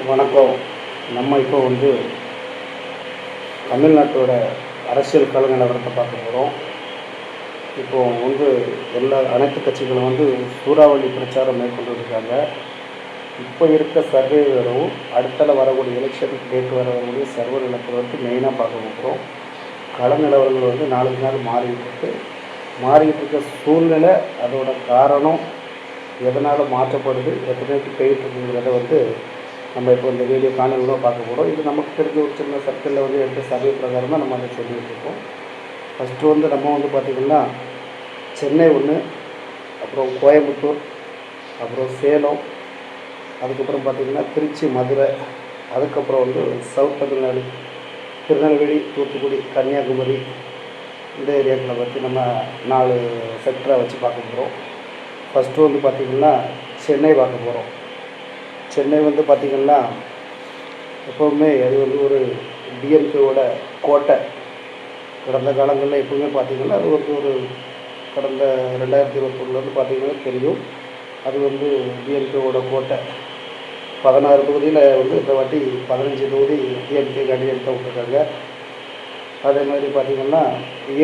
வணக்கம். நம்ம இப்போ தமிழ்நாட்டோட அரசியல் கள நிலவரத்தை பார்க்க போகிறோம். இப்போ அனைத்து கட்சிகளும் சூறாவளி பிரச்சாரம் மேற்கொண்டு இருக்காங்க. இப்போ இருக்க சர்வேகளும் அடுத்தால வரக்கூடிய எலெக்ஷன் டேட் வரக்கூடிய சர்வே நிலவரத்தை மெயினாக பார்க்க போகிறோம். கள நிலவரங்கள் நாளுக்கு நாள் மாறிக்கிட்டு இருக்க சூழ்நிலை, அதோட காரணம், எதனால் மாற்றப்படுது, எத்தனைக்கு போயிட்டு இருக்குங்கிறத நம்ம இப்போ இந்த வீடியோ காணொலியில் பார்க்க போகிறோம். இது நமக்கு தெரிஞ்ச ஒரு சின்ன சர்க்கிளில் எடுத்த சர்வே பிரகாரம் தான் நம்ம அதை சொல்லிகிட்டு இருக்கோம். ஃபஸ்ட்டு நம்ம பார்த்திங்கன்னா சென்னை ஒன்று, அப்புறம் கோயம்புத்தூர், அப்புறம் சேலம், அதுக்கப்புறம் பார்த்திங்கன்னா திருச்சி, மதுரை, அதுக்கப்புறம் சவுத் தமிழ்நாடு, திருநெல்வேலி, தூத்துக்குடி, கன்னியாகுமரி, இந்த ஏரியாக்களை பற்றி நம்ம 4 செக்டராக வச்சு பார்க்க போகிறோம். ஃபஸ்ட்டு பார்த்திங்கன்னா சென்னை பார்க்க போகிறோம். சென்னை பார்த்திங்கன்னா எப்போவுமே அது ஒரு டிஎம்கேவோட கோட்டை. கடந்த காலங்களில் எப்போவுமே பார்த்திங்கன்னா அது ஒரு கடந்த 2021 பார்த்திங்கன்னா தெரியும். அது டிஎம்கேவோட கோட்டை. 16 தொகுதியில் இந்த வாட்டி 15 தொகுதி டிஎம்கே கேண்டிடேட் விட்டுருக்காங்க. அதே மாதிரி பார்த்திங்கன்னா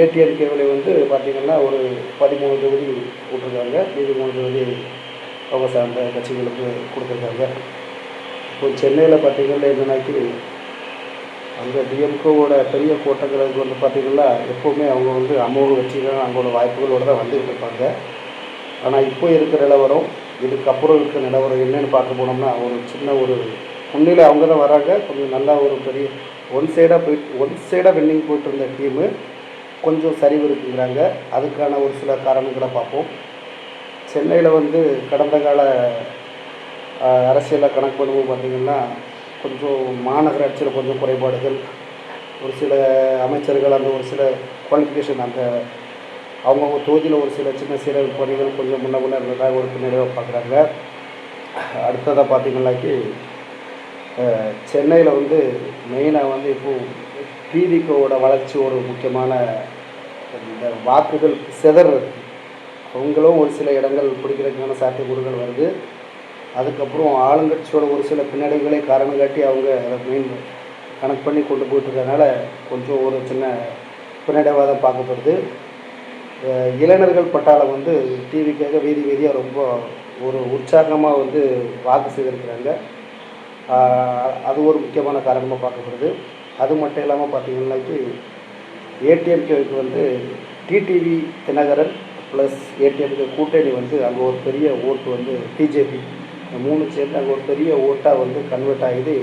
ஏடிஎம்கேவில் பார்த்திங்கன்னா ஒரு 13 தொகுதி விட்டுருக்காங்க. மீதி 3 தொகுதி அவங்க சார்ந்த கட்சிகளுக்கு கொடுத்துருக்காங்க. இப்போ சென்னையில் பார்த்திங்கன்னா என்னன்னாக்கி அந்த டிஎம்கேவோட பெரிய கோட்டைகளுக்கு பார்த்திங்கன்னா எப்போவுமே அவங்க அமோக வெற்றிகள், அவங்களோட வாய்ப்புகளோடு தான் வந்துக்கிட்டு இருப்பாங்க. ஆனால் இப்போ இருக்கிற நிலவரம், இதுக்கப்புறம் இருக்கிற நிலவரம் என்னென்னு பார்க்க போனோம்னா, ஒரு முன்னிலை அவங்க தான் வராங்க. கொஞ்சம் நல்லா ஒரு பெரிய ஒன் சைடாக வின்னிங் போயிட்டு இருந்த டீமு கொஞ்சம் சரிவு இருக்குங்கிறாங்க. அதுக்கான ஒரு சில காரணங்களை பார்ப்போம். சென்னையில் கடந்த கால அரசியலை கணக்கு பண்ணும்போது பார்த்திங்கன்னா கொஞ்சம் மாநகராட்சியில் கொஞ்சம் குறைபாடுகள், ஒரு சில அமைச்சர்கள் ஒரு சில குவாலிஃபிகேஷன் அவங்கவுங்க தொகுதியில் ஒரு சில சின்ன பணிகள் கொஞ்சம் முன்ன இருந்ததாக ஒரு பின்னடைவாக பார்க்குறாங்க. அடுத்ததாக பார்த்திங்கன்னாக்கி சென்னையில் மெயினாக இப்போது டிவிகோட வளர்ச்சி ஒரு முக்கியமான இந்த வாக்குகள் சிதறது. அவங்களும் ஒரு சில இடங்கள் பிடிக்கிறதுக்கான சாத்தியக்கூறுகள் வருது. அதுக்கப்புறம் ஆளுங்கட்சியோட ஒரு சில பின்னடைவுகளே காரணம் காட்டி அவங்க அதை மெயின் கனெக்ட் பண்ணி கொண்டு போயிட்டுருக்கனால கொஞ்சம் ஒரு சின்ன பின்னடைவாக தான் பார்க்கப்படுது. இளைஞர்கள் பட்டாளம் டிவிக்காக வீதியாக ரொம்ப ஒரு உற்சாகமாக வாக்கு செய்திருக்கிறாங்க. அது ஒரு முக்கியமான காரணமாக பார்க்கப்படுது. அது மட்டும் இல்லாமல் பார்த்திங்கன்னாக்கி ஏடிஎம்கேவுக்கு டிடிவி தினகரன் ப்ளஸ் ஏடிஎம்கே கூட்டணி அங்கே ஒரு பெரிய ஓட்டு பிஜேபி 3 சேர்ந்து அங்கே ஒரு பெரிய ஓட்டாக கன்வெர்ட் ஆகிது.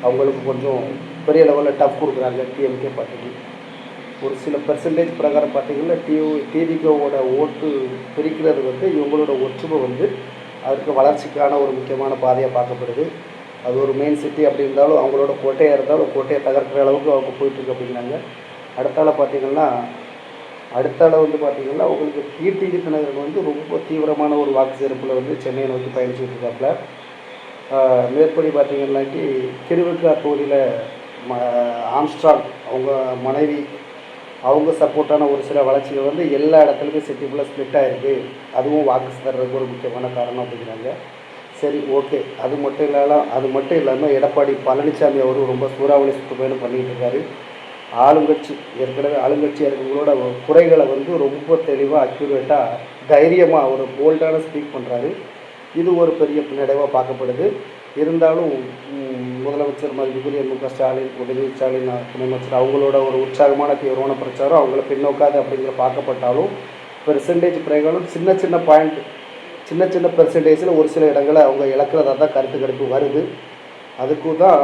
அவங்களுக்கு கொஞ்சம் பெரிய லெவலில் டஃப் கொடுக்குறாங்க டிஎம்கே பார்ட்டிக்கு. ஒரு சில பெர்சன்டேஜ் பிரகாரம் பார்த்திங்கன்னா டிவிகேவோட ஓட்டு பிரிக்கிறது இவங்களோட ஒற்றுமை அதற்கு வளர்ச்சிக்கான ஒரு முக்கியமான பாதையாக பார்க்கப்படுது. அது ஒரு மெயின் சிட்டி அப்படி இருந்தாலும் அவங்களோட கோட்டையாக இருந்தாலும் கோட்டையை தகர்க்கிற அளவுக்கு அவங்க போயிட்டுருக்கு அப்படிங்கிறாங்க. அடுத்தால பார்த்திங்கன்னா அவங்களுக்கு டிடிவி தினகரன் ரொம்ப தீவிரமான ஒரு வாக்கு சேர்ப்பில் சென்னையை நோக்கி பயணிச்சுட்டு இருக்காப்புல. மேற்படி பார்த்திங்கன்னாக்கி திருவிக்கா தொகுதியில் ஆம்ஸ்ட்ராங் அவங்க மனைவி அவங்க சப்போர்ட்டான ஒரு சில வளர்ச்சிகள் எல்லா இடத்துலையும் சிட்டி ஃபுல்லாக ஸ்ப்ளிட் ஆகிருக்கு. அதுவும் வாக்கு தர்றதுக்கு ஒரு முக்கியமான காரணம் அப்படிங்கிறாங்க. சரி, ஓகே. அது மட்டும் இல்லாமல் எடப்பாடி பழனிசாமி அவரும் ரொம்ப சூறாவளி சுற்றுப்பயணம் பண்ணிகிட்டு இருக்காரு. ஏற்கனவே ஆளுங்கட்சியாக இருக்கிறவங்களோட குறைகளை ரொம்ப தெளிவாக அக்யூரேட்டாக தைரியமாக ஒரு போல்டான ஸ்பீக் பண்ணுறாரு. இது ஒரு பெரிய பின்னடைவாக பார்க்கப்படுது. இருந்தாலும் முதலமைச்சர் மதிப்புக்குரிய MK ஸ்டாலின், உதயநிதி ஸ்டாலின் துணை அமைச்சர் அவங்களோட ஒரு உற்சாகமான தீவிரமான பிரச்சாரம் அவங்கள பின்னோக்காது அப்படிங்கிற பார்க்கப்பட்டாலும் பெர்சன்டேஜ் பிரகாரம் சின்ன பெர்சன்டேஜில் ஒரு சில இடங்களை அவங்க இழக்கிறதா தான் கருத்து கணிப்பு வருது. அதுக்கு தான்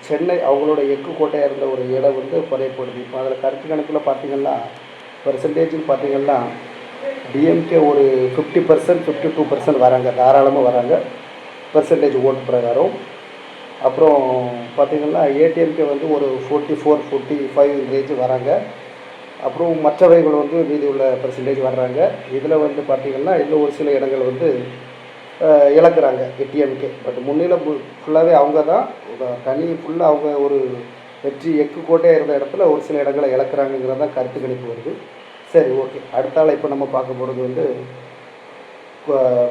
சென்னை அவங்களோட எக்கு கோட்டையாக இருந்த ஒரு இடம் குறையப்படுது. இப்போ அதில் கருத்து கணக்கில் பார்த்திங்கன்னா பெர்சன்டேஜ்னு பார்த்திங்கன்னா டிஎம்கே ஒரு 50%, 52% வராங்க, தாராளமாக வராங்க பெர்சன்டேஜ் ஓட்டு பிரகாரம். அப்புறம் பார்த்திங்கன்னா ஏடிஎம்கே ஒரு 44, 45 ரேஞ்சு வராங்க. அப்புறம் மற்றவைகள் மீதி உள்ள பெர்சன்டேஜ் வர்றாங்க. இதில் பார்த்திங்கன்னா இன்னும் ஒரு சில இடங்கள் இழக்கிறாங்க டிஎம்கே. பட் முன்னிலை ஃபுல்லாகவே அவங்க தான் ஃபுல்லாக அவங்க ஒரு வெற்றி எக்கு கோட்டையாக இருந்த இடத்துல ஒரு சில இடங்களை இழக்கிறாங்கிறது தான் கருத்து கணிப்பு வருது. சரி, ஓகே. அடுத்தால இப்போ நம்ம பார்க்க போகிறது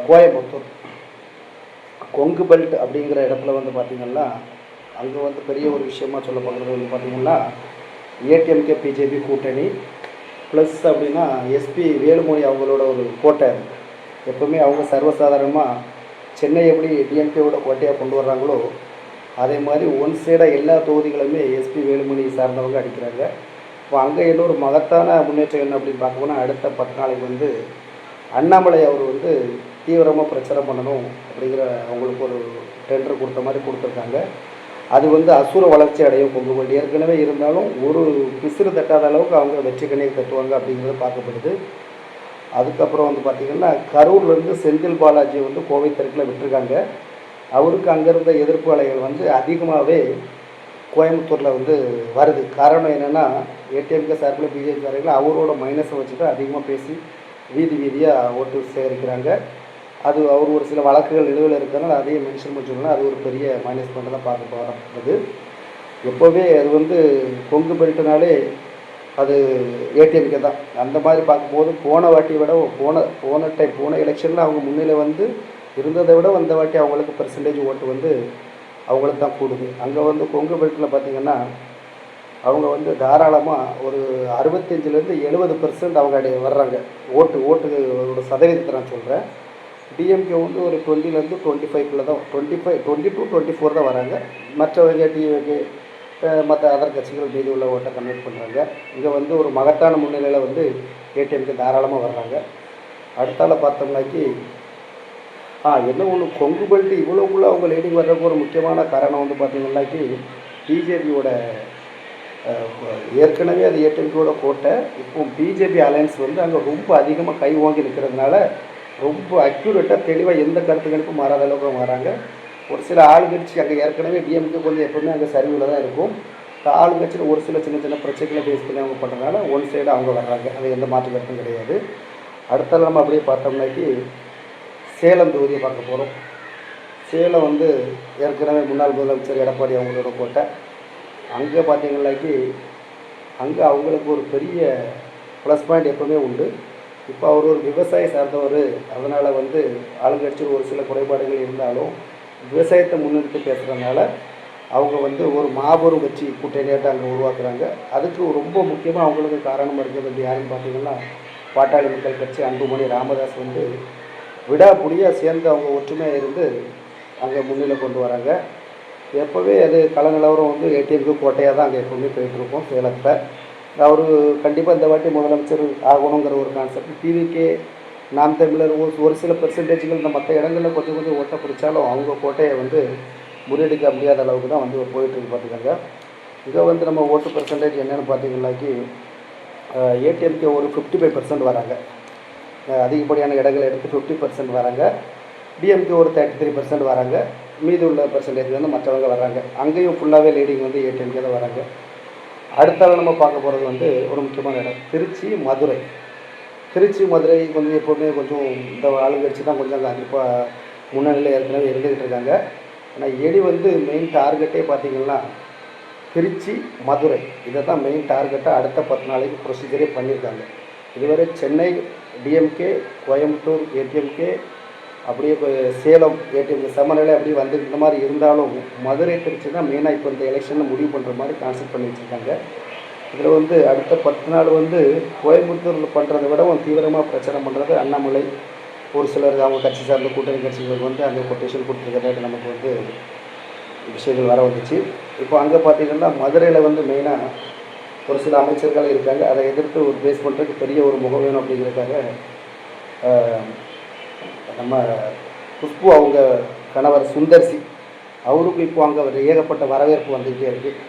கோயம்புத்தூர். கொங்கு பெல்ட் அப்படிங்கிற இடத்துல வந்து பார்த்திங்கன்னா அங்கே வந்து பெரிய ஒரு விஷயமா சொல்லப்படுறது வந்து பார்த்திங்கன்னா ஏடிஎம்கே பிஜேபி கூட்டணி ப்ளஸ் அப்படின்னா எஸ்பி வேலுமணி அவங்களோட ஒரு கோட்டை. எப்போவுமே அவங்க சர்வசாதாரணமாக சென்னை எப்படி டிஎம்கேவோட கோட்டையாக கொண்டு வர்றாங்களோ அதே மாதிரி ஒன் சைடாக எல்லா தொகுதிகளுமே எஸ்பி வேலுமணி சார்ந்தவங்க அடிக்கிறாங்க. இப்போ அங்கே இன்னொரு மகத்தான முன்னேற்றம் என்ன அப்படின்னு பார்க்கணும்னா அடுத்த 10 நாளைக்கு வந்து அண்ணாமலை அவர் வந்து தீவிரமாக பிரச்சாரம் பண்ணணும் அப்படிங்கிற அவங்களுக்கு ஒரு டெண்டர் கொடுத்த மாதிரி கொடுத்துருக்காங்க. அது வந்து அசுர வளர்ச்சி அடையும். கொங்கு பெல்ட் ஏற்கனவே இருந்தாலும் ஒரு பிசுறு தட்டாத அளவுக்கு அவங்க வெற்றி கணியை தட்டுவாங்க அப்படிங்கிறது பார்க்கப்படுது. அதுக்கப்புறம் வந்து பார்த்திங்கன்னா கரூர்லேருந்து செந்தில் பாலாஜி வந்து கோவை தெற்கில் விட்டுருக்காங்க. அவருக்கு அங்கே இருந்த எதிர்ப்பு அலைகள் வந்து அதிகமாகவே கோயம்புத்தூரில் வந்து வருது. காரணம் என்னென்னா ஏடிஎம்கே சார்பில் பிஜேபி சார்பில் அவரோட மைனஸை வச்சு தான் அதிகமாக பேசி வீதியாக ஓட்டு சேகரிக்கிறாங்க. அது அவர் ஒரு சில வழக்குகள் நிலுவையில் இருக்கிறனால அதையும் மென்ஷன் பண்ணிச்சோம்னா அது ஒரு பெரிய மைனஸ் பண்ணி தான் பார்க்க வரப்படுது. எப்போவே அது வந்து கொங்கு பெல்ட்னாலே அது ஏடிஎம்கே தான். அந்த மாதிரி பார்க்கும்போது போன வாட்டியை விட போன எலெக்ஷனில் அவங்க முன்னிலை வந்து இருந்ததை விட வந்த வாட்டி அவங்களுக்கு பெர்சன்டேஜ் ஓட்டு வந்து அவங்களுக்கு தான் கூடுது. அங்கே வந்து கொங்கு பெல்ட்டில் பார்த்திங்கன்னா அவங்க வந்து தாராளமாக ஒரு 65லேருந்து 70% அவங்க வர்றாங்க. ஓட்டுகளோட சதவீதத்தை நான் சொல்கிறேன். டிஎம்கே வந்து ஒரு 20லேருந்து 25 தான் 20 to 24 தான் வராங்க. மற்றவங்க டிஎம்கே மற்ற அதர் கட்சிகள் மீது உள்ள ஓட்டை கன்வெர்ட் பண்ணுறாங்க. இங்கே வந்து ஒரு மகத்தான முன்னிலையில் வந்து ஏடிஎம்கே தாராளமாக வர்றாங்க. அடுத்தால பார்த்தோம்னாக்கி என்ன ஒன்று கொங்கு பெல்ட் இவ்வளோக்குள்ளே அவங்க லீடிங் வர்றதுக்கு ஒரு முக்கியமான காரணம் வந்து பார்த்திங்கன்னாக்கி பிஜேபியோட ஏற்கனவே அது ஏடிஎம்கேவோட கோட்டை. இப்போ பிஜேபி அலையன்ஸ் வந்து அங்கே ரொம்ப அதிகமாக கை வாங்கி நிற்கிறதுனால ரொம்ப அக்யூரேட்டாக தெளிவாக எந்த கருத்து கணிப்பும் மாறாத அளவுக்கு வராங்க. ஒரு சில ஆளுங்கட்சி அங்கே ஏற்கனவே டிஎம்கே கொஞ்சம் எப்போவுமே அங்கே சரிவில் தான் இருக்கும். ஆளுங்கட்சியில் ஒரு சில சின்ன சின்ன பிரச்சனைகளை பேஸ் பண்ணி அவங்க பண்ணுறதுனால ஒன் சைடு அவங்க வர்றாங்க. அது எந்த மாற்று கருத்தும் கிடையாது. அடுத்தால நம்ம அப்படியே பார்த்தோம்னாக்கி சேலம் தொகுதியை பார்க்க போகிறோம். சேலம் வந்து ஏற்கனவே முன்னாள் முதலமைச்சர் எடப்பாடி அவங்களோட கோட்டை. அங்கே பார்த்தீங்கன்னாக்கி அங்கே அவங்களுக்கு ஒரு பெரிய ப்ளஸ் பாயிண்ட் எப்போவுமே உண்டு. இப்போ அவர் ஒரு விவசாயி சார்ந்தவர். அதனால் வந்து ஆளுங்கட்சியில் ஒரு சில குறைபாடுகள் இருந்தாலும் விவசாயத்தை முன்னிறுத்தி பேசுகிறதுனால அவங்க வந்து ஒரு மாபெரும் கட்சி கூட்டணியாட்ட அங்கே உருவாக்குறாங்க. அதுக்கு ரொம்ப முக்கியமாக அவங்களுக்கு காரணமாக இருக்கிறது வந்து யாருன்னு பார்த்தீங்கன்னா பாட்டாளி மக்கள் கட்சி அன்புமணி ராமதாஸ் வந்து விடாப்புடியாக சேர்ந்து அவங்க ஒற்றுமையாக இருந்து அங்கே முன்னிலை கொண்டு வராங்க. எப்போவே அது கலநிலவரம் வந்து ஏடிஎம்கே கோட்டையாக தான் அங்கே எப்போவுமே போயிட்டுருக்கோம் சேலத்தில். அவர் கண்டிப்பாக இந்த வாட்டி முதலமைச்சர் ஆகணுங்கிற ஒரு கான்செப்ட். டிவிகே நாம் தமிழர் ஒரு சில பெர்சன்டேஜ்கள் இந்த மற்ற இடங்களில் கொஞ்சம் கொஞ்சம் ஓட்டை பிடிச்சாலும் அவங்க கோட்டையை வந்து முறியடிக்க முடியாத அளவுக்கு தான் வந்து போயிட்டுருக்கு பார்த்துக்கோங்க. இங்கே வந்து நம்ம ஓட்டு பெர்சன்டேஜ் என்னென்னு பார்த்தீங்கன்னாக்கி ஏடிஎம்கே ஒரு 55% வராங்க. அதிகப்படியான இடங்களை எடுத்து 50% வராங்க. டிஎம்கே ஒரு 33% வராங்க. மீதி உள்ள பெர்சன்டேஜ் வந்து மற்றவங்க வர்றாங்க. அங்கேயும் ஃபுல்லாகவே லீடிங் வந்து ஏடிஎம்கே தான் வராங்க. அடுத்தால நம்ம பார்க்க போகிறது வந்து ஒரு முக்கியமான இடம் திருச்சி மதுரை கொஞ்சம் எப்போவுமே கொஞ்சம் இந்த ஆளுங்கட்சி தான் கொஞ்சம் கண்டிப்பாக முன்னணியில் ஏற்கனவே இருந்துக்கிட்டு இருக்காங்க. ஆனால் வந்து மெயின் டார்கெட்டே பார்த்திங்கன்னா திருச்சி மதுரை இதை தான் மெயின் டார்கெட்டாக அடுத்த 10 நாளைக்கு ப்ரொசீஜரே பண்ணியிருக்காங்க. இதுவரை சென்னை டிஎம்கே, கோயம்புத்தூர் ஏடிஎம்கே, அப்படியே சேலம் ஏடிஎம்கே சமநிலை அப்படியே வந்து இந்த மாதிரி இருந்தாலும் மதுரை திருச்சி தான் மெயினாக இப்போ இந்த எலெக்ஷனில் முடிவு பண்ணுற மாதிரி கான்செப்ட் பண்ணி வச்சுருக்காங்க. இதில் வந்து அடுத்த 10 நாள் வந்து கோயம்புத்தூரில் பண்ணுறதை விட தீவிரமாக பிரச்சாரம் பண்ணுறது அண்ணாமலை. ஒரு சிலர் அவங்க கட்சி சார்ந்த கூட்டணி கட்சிகளுக்கு வந்து அங்கே கொட்டேஷன் கொடுத்துருக்கிறதாட்டு நமக்கு வந்து விஷயங்கள் வர வந்துச்சு. இப்போ அங்கே பார்த்திங்கன்னா மதுரையில் வந்து மெயினாக ஒரு சில அமைச்சர்கள் இருக்காங்க. அதை எதிர்த்து ஒரு பேஸ் பண்ணுறதுக்கு பெரிய ஒரு முகம் வேணும் அப்படிங்கிறதுக்காக நம்ம குஷ்பு அவங்க கணவர் சுந்தர்சி அவருக்கு இப்போ அங்கே ஏகப்பட்ட வரவேற்பு வந்துக்கிட்டே இருக்குது.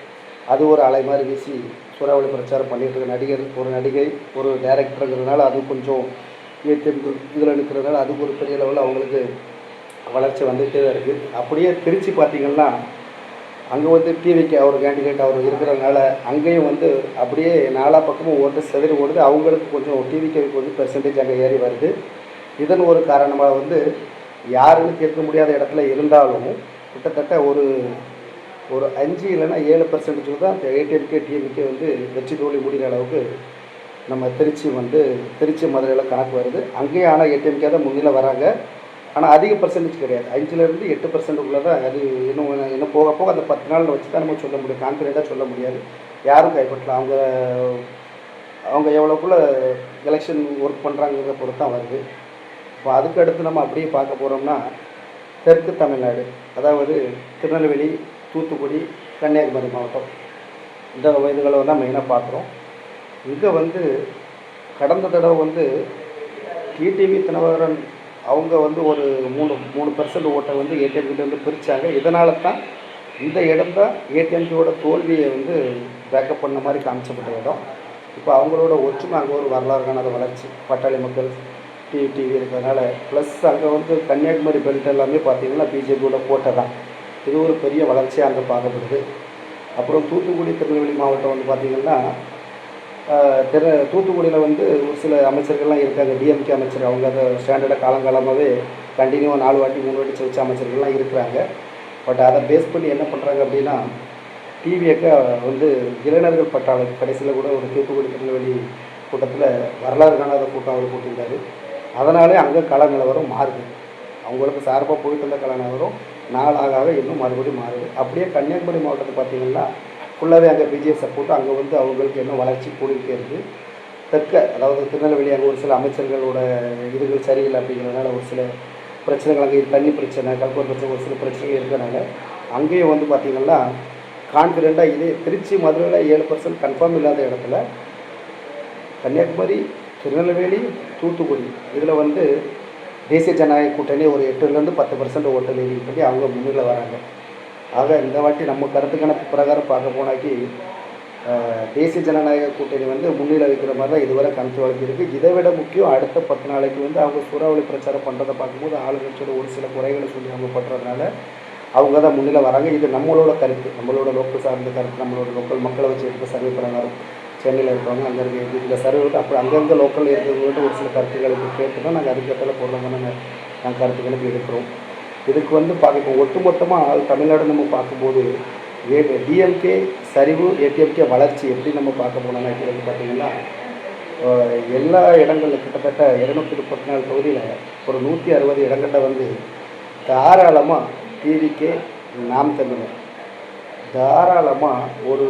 அது ஒரு அலை மாதிரி வீசி சூறாவளி பிரச்சாரம் பண்ணிகிட்டு இருக்க ஒரு நடிகை ஒரு டைரக்டருங்கிறதுனால அது கொஞ்சம் ஏடிஎம் இதில் நிற்கிறதுனால அதுக்கு ஒரு பெரிய லெவலில் அவங்களுக்கு வளர்ச்சி வந்துகிட்டே தான் இருக்குது. அப்படியே திருச்சி பார்த்திங்கன்னா அங்கே வந்து டிவிக்கு அவர் கேண்டிடேட் அவர் இருக்கிறதுனால அங்கேயும் வந்து அப்படியே நாலா பக்கமும் ஓட்டு செதறி ஓடுது. அவங்களுக்கு கொஞ்சம் டிவிக்கு வந்து பெர்சன்டேஜ் அங்கே ஏறி வருது. இதன் ஒரு காரணமாக வந்து யாருன்னு கேட்க முடியாத இடத்துல இருந்தாலும் கிட்டத்தட்ட ஒரு 5 இல்லைன்னா 7% தான் ஏடிஎம்கே டிஎம்கே வந்து வெற்றி தோல்வி முடிகிற அளவுக்கு நம்ம திருச்சி மதுரையில் கணக்கு வருது. அங்கேயும் ஆனால் ஏடிஎம்கே தான் முன்னிலை வராங்க. ஆனால் அதிக பர்சன்டேஜ் கிடையாது. 5லேருந்து 8% தான் அது. இன்னும் போக போக அந்த 10 நாள் வச்சு தான் நம்ம சொல்ல முடியும். கான்ஃபிடெண்ட்டாக சொல்ல முடியாது. யாரும் கைப்பற்றலாம். அவங்க எவ்வளோக்குள்ள எலெக்ஷன் ஒர்க் பண்ணுறாங்கிறத பொறுத்து தான் வருது. இப்போ அதுக்கு அடுத்து நம்ம அப்படியே பார்க்க போகிறோம்னா தெற்கு தமிழ்நாடு, அதாவது திருநெல்வேலி, தூத்துக்குடி, கன்னியாகுமரி மாவட்டம், இந்த இதுகளை தான் மெயினாக பார்க்குறோம். இங்கே கடந்த தடவை டிடிவி தினகரன் அவங்க ஒரு 3% ஓட்டை ஏடிஎம்கிட்டேருந்து பிரித்தாங்க. இதனால தான் இந்த இடம் தான் ஏடிஎம்கேவோட தோல்வியை பேக்கப் பண்ண மாதிரி காமிச்சப்பட்ட இடம். இப்போ அவங்களோட ஒற்றுமை அங்கே ஒரு வரலாறு காணாத வளர்ச்சி. பட்டாளி மக்கள் டிவி இருக்கிறதுனால, ப்ளஸ் அங்கே கன்னியாகுமரி பெல்ட் எல்லாமே பார்த்திங்கன்னா பிஜேபியோட கோட்டை தான். இது ஒரு பெரிய வளர்ச்சியாக அங்கே பார்க்கப்படுது. அப்புறம் தூத்துக்குடி, திருநெல்வேலி மாவட்டம் பார்த்திங்கன்னா தூத்துக்குடியில் ஒரு சில அமைச்சர்கள்லாம் இருக்காங்க. டிஎம்கே அமைச்சர், அவங்க அதை ஸ்டாண்டர்டாக காலங்காலமாகவே கண்டினியூவாக 4 வாட்டி 3 வாட்டி வச்ச அமைச்சர்கள்லாம் இருக்கிறாங்க. பட் அதை பேஸ் பண்ணி என்ன பண்ணுறாங்க அப்படின்னா, டிவிஏக்க இளைஞர்கள் பட்டாளம் கடைசியில் கூட ஒரு தூத்துக்குடி திருநெல்வேலி கூட்டத்தில் வரலாறு காணாத கூட்டம் அவர் கூட்டியிருந்தார். அதனாலே அங்கே கள நிலவரம் மாறுது. அவங்களுக்கு சார்பாக போயிட்டு இருந்த கள நிலவரம் நாளாக இன்னும் மறுபடியும் மாறுது. அப்படியே கன்னியாகுமரி மாவட்டத்தை பார்த்திங்கன்னா ஃபுல்லாகவே அங்கே பிஜேபி சப்போர்ட்டு. அங்கே அவங்களுக்கு என்ன வளர்ச்சி கூடிக்கிட்டே இருக்குது. அதாவது திருநெல்வேலி அங்கே ஒரு சில அமைச்சர்களோட இதுகள் சரியில்லை அப்படிங்கிறதுனால ஒரு சில பிரச்சனைகள், அங்கே தண்ணி பிரச்சனை, கல்பூர் பிரச்சனை, ஒரு சில பிரச்சனைகள் இருக்கிறனால அங்கேயும் பார்த்திங்கன்னா கான்ஃபிடெண்ட்டாக இதே திருச்சி, மதுரையில் 7% கன்ஃபார்ம் இல்லாத இடத்துல கன்னியாகுமரி, திருநெல்வேலி, தூத்துக்குடி இதில் தேசிய ஜனநாயக கூட்டணி ஒரு 8லேருந்து 10% ஓட்டு லீடிங் பண்ணி அவங்க முன்னில் வராங்க. ஆக இந்த வாட்டி நம்ம கருத்து கணக்கு பிரகாரம் பார்க்க போனாக்கி தேசிய ஜனநாயக கூட்டணி முன்னிலை வைக்கிற மாதிரி தான் இதுவரை கணக்கு வழக்கு இருக்குது. இதை விட முக்கியம், அடுத்த 10 நாளைக்கு அவங்க சூறாவளி பிரச்சாரம் பண்ணுறதை பார்க்கும்போது ஆளுங்கட்சியோட ஒரு சில குறைகளை சொல்லி அவங்க பண்ணுறதுனால அவங்க தான் முன்னிலை வராங்க. இது நம்மளோட கருத்து, நம்மளோட லோக்கல் சார்ந்த கருத்து, நம்மளோட லோக்கல் மக்களை வச்சு எடுத்த சர்வே பிரகாரம். சென்னையில் இருக்கிறவங்க அங்கே இருக்க இந்த சர்வே அப்போ அங்கங்கே லோக்கலில் இருக்கிறவங்கள்ட்ட ஒரு சில கருத்துக்களுக்கு கேட்டு தான் நாங்கள் அதுக்கேற்ற போடுறோம். நாங்கள் கருத்துக்களுக்கு எடுக்கிறோம். இதுக்கு பார்க்க ஒட்டுமொத்தமாக தமிழ்நாடு நம்ம பார்க்கும்போது டிஎம்கே சரிவு, ஏடிஎம்கே வளர்ச்சி எப்படி நம்ம பார்க்க போனோம்னா பார்த்திங்கன்னா எல்லா இடங்களில் கிட்டத்தட்ட 234 தொகுதியில் ஒரு 160 இடங்களில் தாராளமாக டிவிகே, நாம் தமிழர் தாராளமாக ஒரு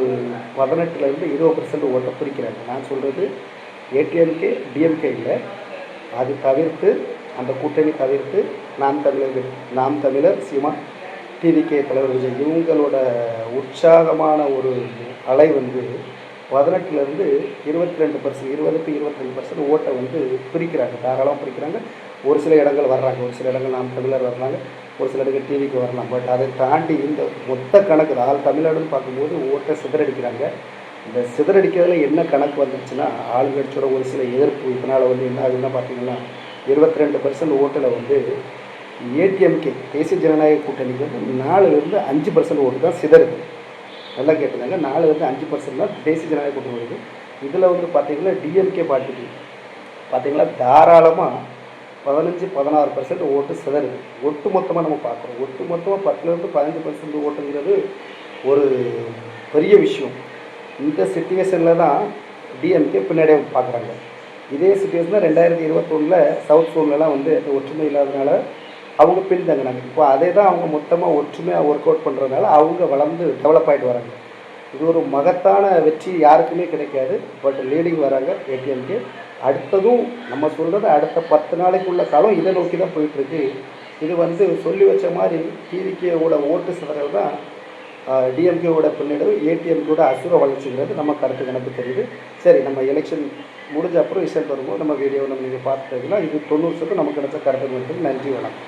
18லேருந்து 20% ஓட்டை பிரிக்கிறாங்க. நான் சொல்கிறது ஏடிஎம்கே, டிஎம்கே இல்லை, அது தவிர்த்து அந்த கூட்டணி தவிர்த்து நாம் தமிழர், சீமான், டிவிகே தலைவர் விஜய் இவங்களோட உற்சாகமான ஒரு அலை 18லேருந்து 22%, 20-22% ஓட்டை பிரிக்கிறாங்க. தாராளமாக பிரிக்கிறாங்க. ஒரு சில இடங்கள் வர்றாங்க, ஒரு சில இடங்கள் நாம் தமிழர் வர்றாங்க, ஒரு சில இடங்கள் டிவிக்கு வரலாம். பட் அதை தாண்டி இந்த மொத்த கணக்கு தமிழ்நாடுன்னு பார்க்கும்போது ஓட்டை சிதறடிக்கிறாங்க. இந்த சிதறடிக்கிறதுல என்ன கணக்கு வந்துருச்சுன்னா, ஆளுங்கட்சியோட ஒரு சில எதிர்ப்பு. இதனால் என்ன ஆகுதுன்னா பார்த்திங்கன்னா 22% ஓட்டில் ஏடிஎம்கே தேசிய ஜனநாயக கூட்டணிக்கு 4லேருந்து 5% ஓட்டு தான் சிதறுது. நல்லா கேட்டுதாங்க, 4லேருந்து 5% தான் தேசிய ஜனநாயக கூட்டணி வருது. இதில் பார்த்திங்கன்னா டிஎம்கே பார்ட்டிக்கு பார்த்திங்கன்னா தாராளமாக 15-16% ஓட்டு சிதறுது. ஒட்டு மொத்தமாக நம்ம பார்க்குறோம். ஒட்டு மொத்தமாக 10லேருந்து 15% ஓட்டுங்கிறது ஒரு பெரிய விஷயம். இந்த சிச்சுவேஷனில் தான் டிஎம்கே பின்னாடியே பார்க்குறாங்க. இதே சிச்சுவேஷன் 2021 சவுத் சோன்லாம் ஒற்றுமை இல்லாதனால அவங்க பின்தங்கினாங்க. இப்போ அதே தான் அவங்க மொத்தமாக ஒற்றுமையாக ஒர்க் அவுட் பண்ணுறதுனால அவங்க வளர்ந்து டெவலப் ஆகிட்டு வராங்க. இது ஒரு மகத்தான வெற்றி, யாருக்குமே கிடைக்காது. பட் லீடிங் வராங்க ஏடிஎம்கே. அடுத்ததும் நம்ம சொல்கிறது அடுத்த 10 நாளைக்குள்ள காலம் இதை நோக்கி தான் போயிட்டுருக்கு. இது சொல்லி வச்ச மாதிரி டிவிகேவோட ஓட்டு சிதறல் தான் டிஎம்கேவோட பின்னடைவு, ஏடிஎம்கேவோட அசுர வளர்ச்சிங்கிறது நம்ம கருத்து கணக்கு தெரியுது. சரி, நம்ம எலெக்ஷன் முடிஞ்ச அப்புறம் ரிசல்ட் வரும்போது நம்ம வீடியோவில் நீங்கள் பார்த்துக்கலாம். இது 90% நமக்கு கிடைச்ச கருத்து கணக்கு. நன்றி, வணக்கம்.